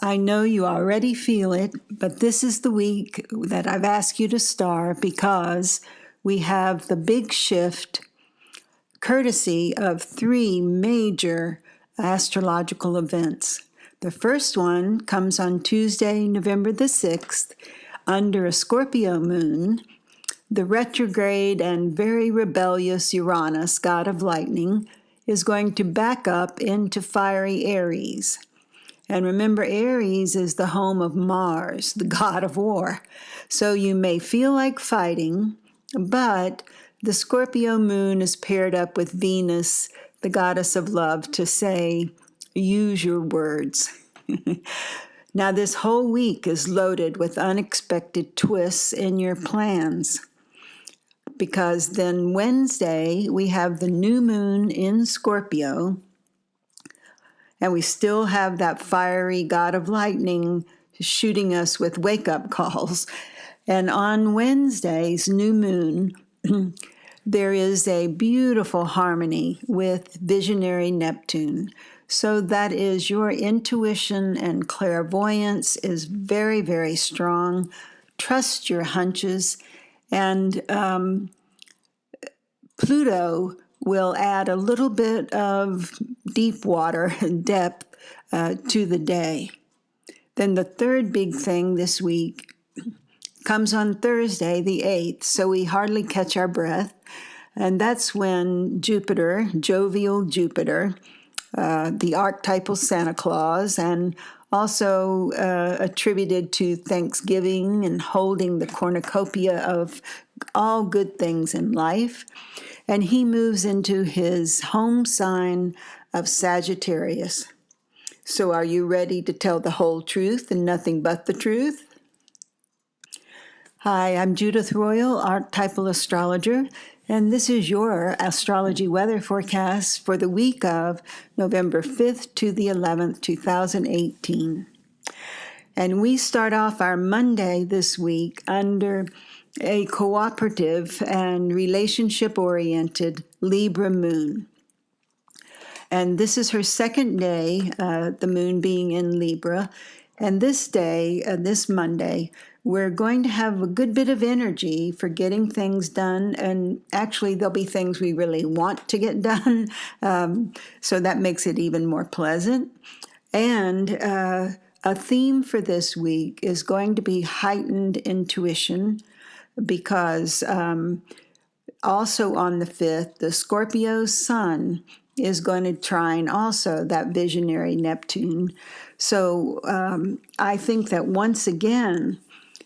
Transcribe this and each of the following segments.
I know you already feel it, but this is the week that I've asked you to star because we have the big shift courtesy of 3 major astrological events. The first one comes on Tuesday, November the 6th, under a Scorpio moon. The retrograde and very rebellious Uranus, god of lightning, is going to back up into fiery Aries. And remember, Aries is the home of Mars, the god of war. So you may feel like fighting, but the Scorpio moon is paired up with Venus, the goddess of love, to say, use your words. Now, this whole week is loaded with unexpected twists in your plans, because then Wednesday we have the new moon in Scorpio, and we still have that fiery god of lightning shooting us with wake-up calls. And on Wednesday's new moon, there is a beautiful harmony with visionary Neptune. So that is your intuition and clairvoyance is very, very strong. Trust your hunches. And Pluto will add a little bit of deep water and depth to the day. Then the third big thing this week comes on Thursday, the 8th, so we hardly catch our breath. And that's when Jupiter, jovial Jupiter, the archetypal Santa Claus, and also attributed to Thanksgiving and holding the cornucopia of all good things in life. And he moves into his home sign of Sagittarius. So are you ready to tell the whole truth and nothing but the truth? Hi, I'm Judith Royal, archetypal astrologer, and this is your astrology weather forecast for the week of November 5th to the 11th, 2018. And we start off our Monday this week under a cooperative and relationship-oriented Libra moon. And this is her second day, the moon being in Libra. And this day, this Monday, we're going to have a good bit of energy for getting things done. And actually, there'll be things we really want to get done. So that makes it even more pleasant. And a theme for this week is going to be heightened intuition, because also on the 5th, the Scorpio sun is going to trine also that visionary Neptune. So I think that once again,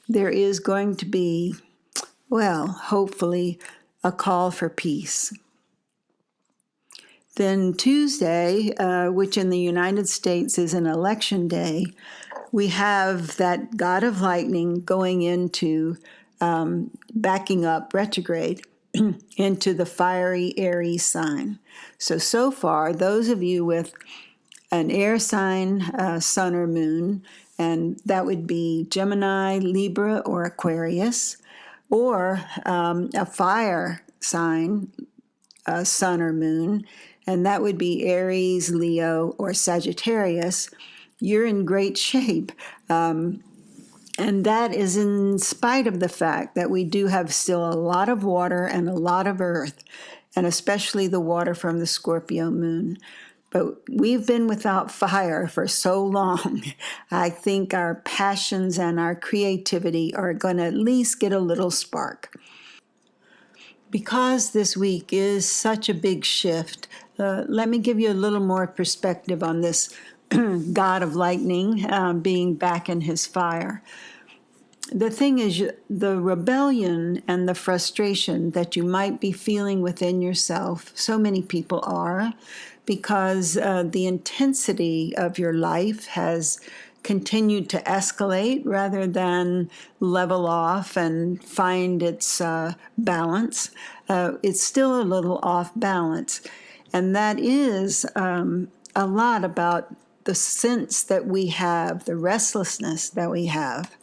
there is going to be, well, hopefully, a call for peace. Then Tuesday, which in the United States is an election day, we have that god of lightning going into backing up retrograde into the fiery Aries sign. So far, those of you with an air sign, sun or moon, and that would be Gemini, Libra, or Aquarius, or a fire sign, sun or moon, and that would be Aries, Leo, or Sagittarius, you're in great shape. And that is in spite of the fact that we do have still a lot of water and a lot of earth, and especially the water from the Scorpio moon. But we've been without fire for so long. I think our passions and our creativity are going to at least get a little spark. Because this week is such a big shift, let me give you a little more perspective on this god of lightning being back in his fire. The thing is, the rebellion and the frustration that you might be feeling within yourself, so many people are, because the intensity of your life has continued to escalate rather than level off and find its balance. It's still a little off balance. And that is a lot about the sense that we have, the restlessness that we have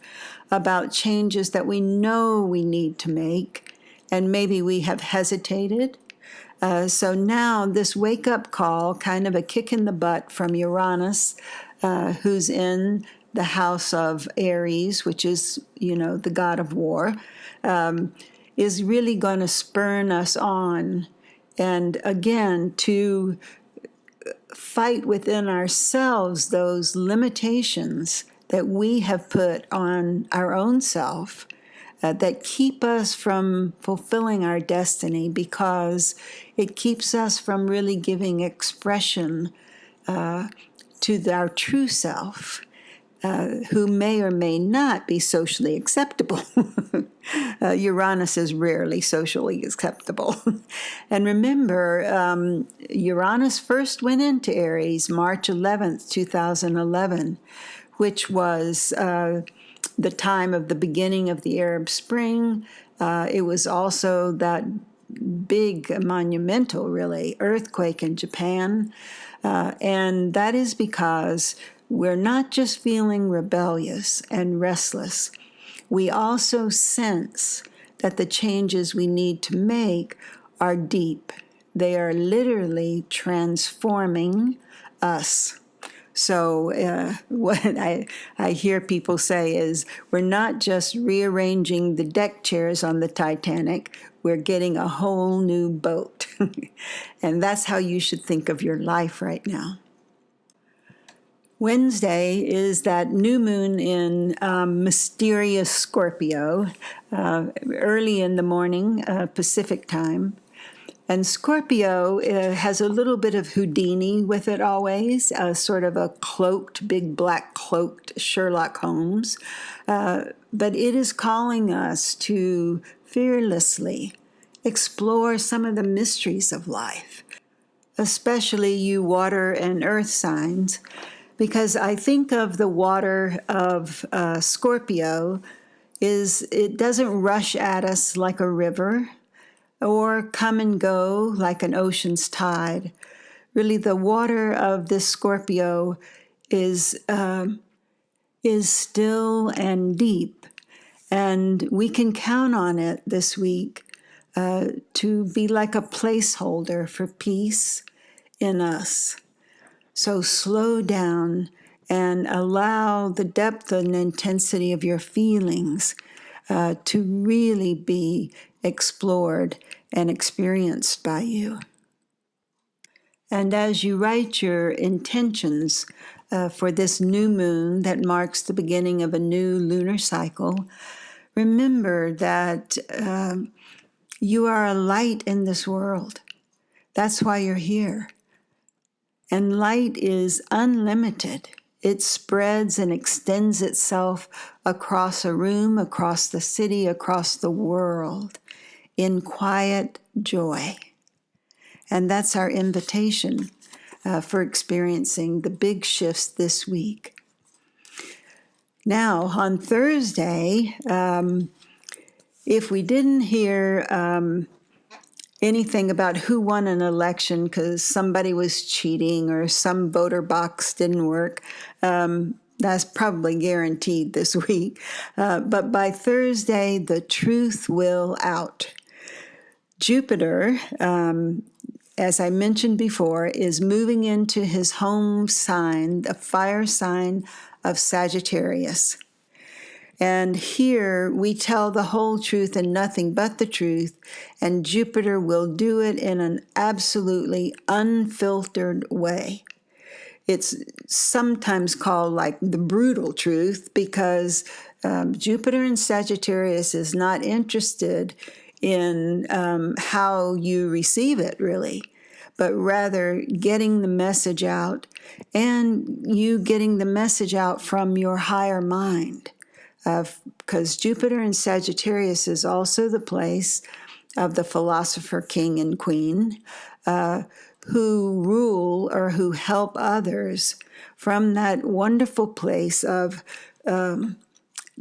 about changes that we know we need to make, and maybe we have hesitated. So now this wake-up call, kind of a kick in the butt from Uranus, who's in the house of Aries, which is, the god of war, is really going to spurn us on. And again, to fight within ourselves those limitations that we have put on our own self that keep us from fulfilling our destiny, because it keeps us from really giving expression to our true self, who may or may not be socially acceptable. Uranus is rarely socially acceptable. And remember, Uranus first went into Aries March 11th, 2011, which was the time of the beginning of the Arab Spring. It was also that big, monumental, really, earthquake in Japan. And that is because we're not just feeling rebellious and restless. We also sense that the changes we need to make are deep. They are literally transforming us. So what I hear people say is, we're not just rearranging the deck chairs on the Titanic, we're getting a whole new boat. And that's how you should think of your life right now. Wednesday is that new moon in mysterious Scorpio, early in the morning, Pacific time. And Scorpio has a little bit of Houdini with it always, sort of a cloaked, big black cloaked Sherlock Holmes. But it is calling us to fearlessly explore some of the mysteries of life, especially you water and earth signs, because I think of the water of Scorpio it doesn't rush at us like a river or come and go like an ocean's tide. Really, the water of this Scorpio is still and deep, and we can count on it this week to be like a placeholder for peace in us. So slow down and allow the depth and intensity of your feelings to really be explored and experienced by you. And as you write your intentions for this new moon that marks the beginning of a new lunar cycle, remember that you are a light in this world. That's why you're here. And light is unlimited. It spreads and extends itself across a room, across the city, across the world, in quiet joy. And that's our invitation for experiencing the big shifts this week. Now, on Thursday, if we didn't hear anything about who won an election because somebody was cheating or some voter box didn't work, that's probably guaranteed this week. But by Thursday, the truth will out. Jupiter, as I mentioned before, is moving into his home sign, the fire sign of Sagittarius. And here we tell the whole truth and nothing but the truth, and Jupiter will do it in an absolutely unfiltered way. It's sometimes called like the brutal truth because Jupiter in Sagittarius is not interested in how you receive it, really, but rather getting the message out and you getting the message out from your higher mind. Because Jupiter in Sagittarius is also the place of the philosopher, king, and queen, who rule or who help others from that wonderful place of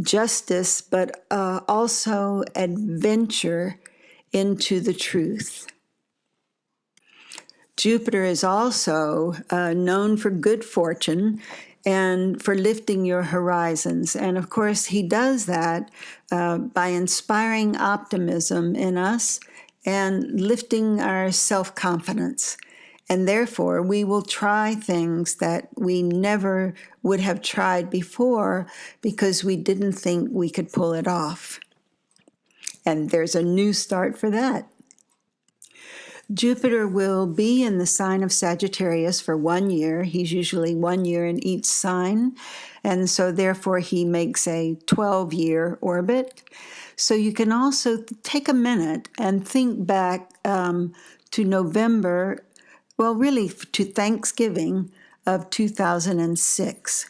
justice, but also adventure into the truth. Jupiter is also known for good fortune and for lifting your horizons. And of course, he does that by inspiring optimism in us and lifting our self-confidence. And therefore, we will try things that we never would have tried before because we didn't think we could pull it off. And there's a new start for that. Jupiter will be in the sign of Sagittarius for 1 year. He's usually 1 year in each sign. And so therefore he makes a 12-year orbit. So you can also take a minute and think back to November, well, really to Thanksgiving of 2006.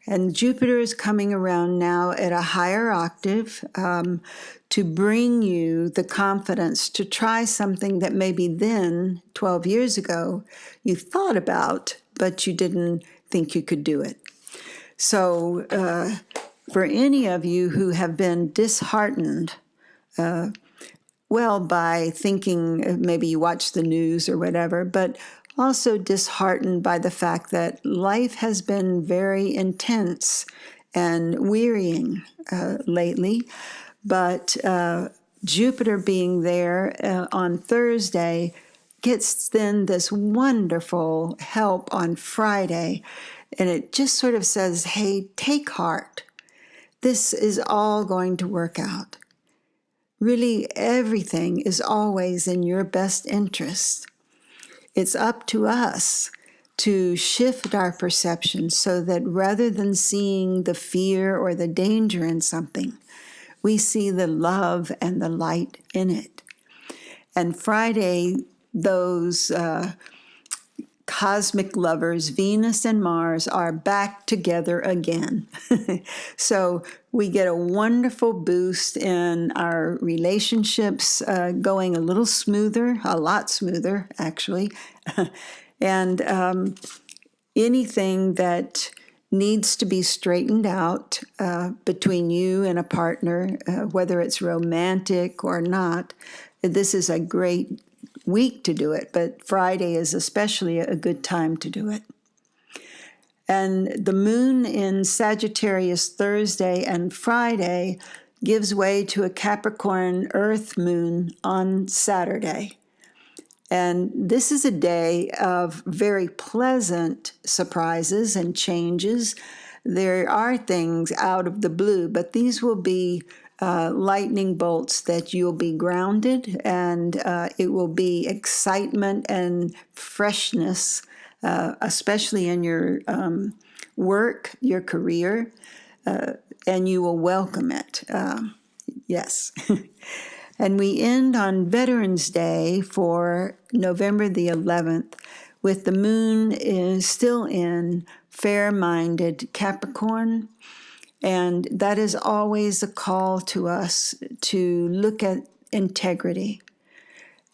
And Jupiter is coming around now at a higher octave to bring you the confidence to try something that maybe then, 12 years ago, you thought about, but you didn't think you could do it. So for any of you who have been disheartened, by thinking maybe you watch the news or whatever, but also disheartened by the fact that life has been very intense and wearying lately. But Jupiter being there on Thursday gets then this wonderful help on Friday. And it just sort of says, hey, take heart. This is all going to work out. Really, everything is always in your best interest. It's up to us to shift our perception so that rather than seeing the fear or the danger in something, we see the love and the light in it. And Friday, those cosmic lovers, Venus and Mars, are back together again. So we get a wonderful boost in our relationships, going a little smoother, a lot smoother, actually. And anything that needs to be straightened out between you and a partner, whether it's romantic or not, this is a great week to do it, but Friday is especially a good time to do it. And the moon in Sagittarius Thursday and Friday gives way to a Capricorn Earth moon on Saturday. And this is a day of very pleasant surprises and changes. There are things out of the blue, but these will be lightning bolts that you'll be grounded, and it will be excitement and freshness, especially in your work, your career, and you will welcome it. Yes. And we end on Veterans Day for November the 11th, with the moon is still in fair-minded Capricorn. And that is always a call to us to look at integrity.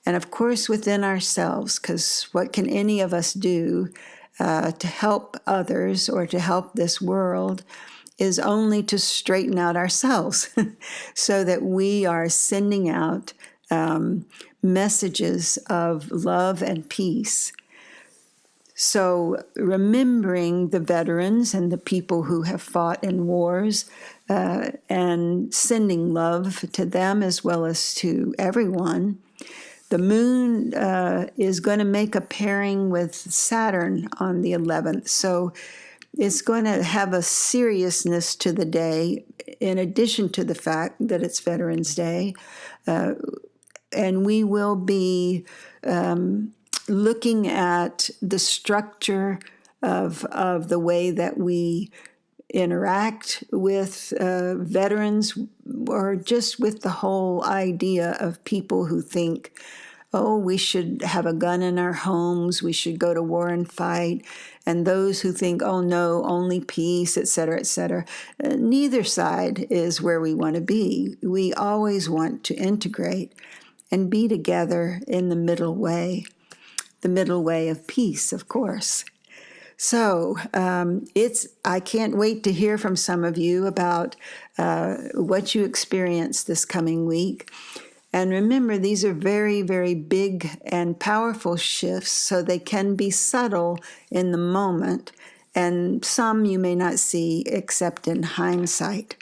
And of course, within ourselves, because what can any of us do to help others or to help this world is only to straighten out ourselves so that we are sending out messages of love and peace. So remembering the veterans and the people who have fought in wars and sending love to them as well as to everyone. The moon is going to make a pairing with Saturn on the 11th. So it's going to have a seriousness to the day in addition to the fact that it's Veterans Day. And we will be looking at the structure of the way that we interact with veterans, or just with the whole idea of people who think, oh, we should have a gun in our homes, we should go to war and fight, and those who think, oh no, only peace, et cetera, et cetera. Neither side is where we want to be. We always want to integrate and be together in the middle way of peace, of course. So I can't wait to hear from some of you about what you experienced this coming week. And remember, these are very, very big and powerful shifts, so they can be subtle in the moment, and some you may not see except in hindsight.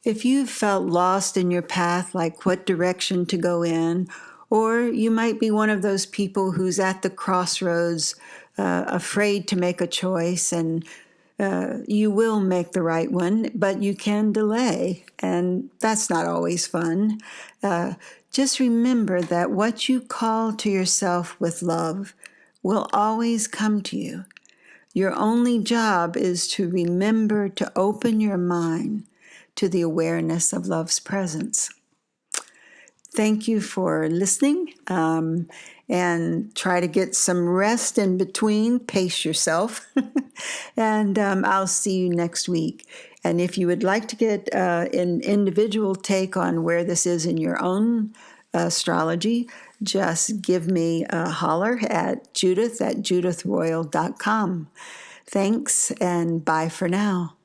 If you've felt lost in your path, like what direction to go in, Or you might be one of those people who's at the crossroads, afraid to make a choice, and you will make the right one, but you can delay, and that's not always fun. Just remember that what you call to yourself with love will always come to you. Your only job is to remember to open your mind to the awareness of love's presence. Thank you for listening, and try to get some rest in between. Pace yourself. And I'll see you next week. And if you would like to get an individual take on where this is in your own astrology, just give me a holler at Judith at judithroyal.com. Thanks, and bye for now.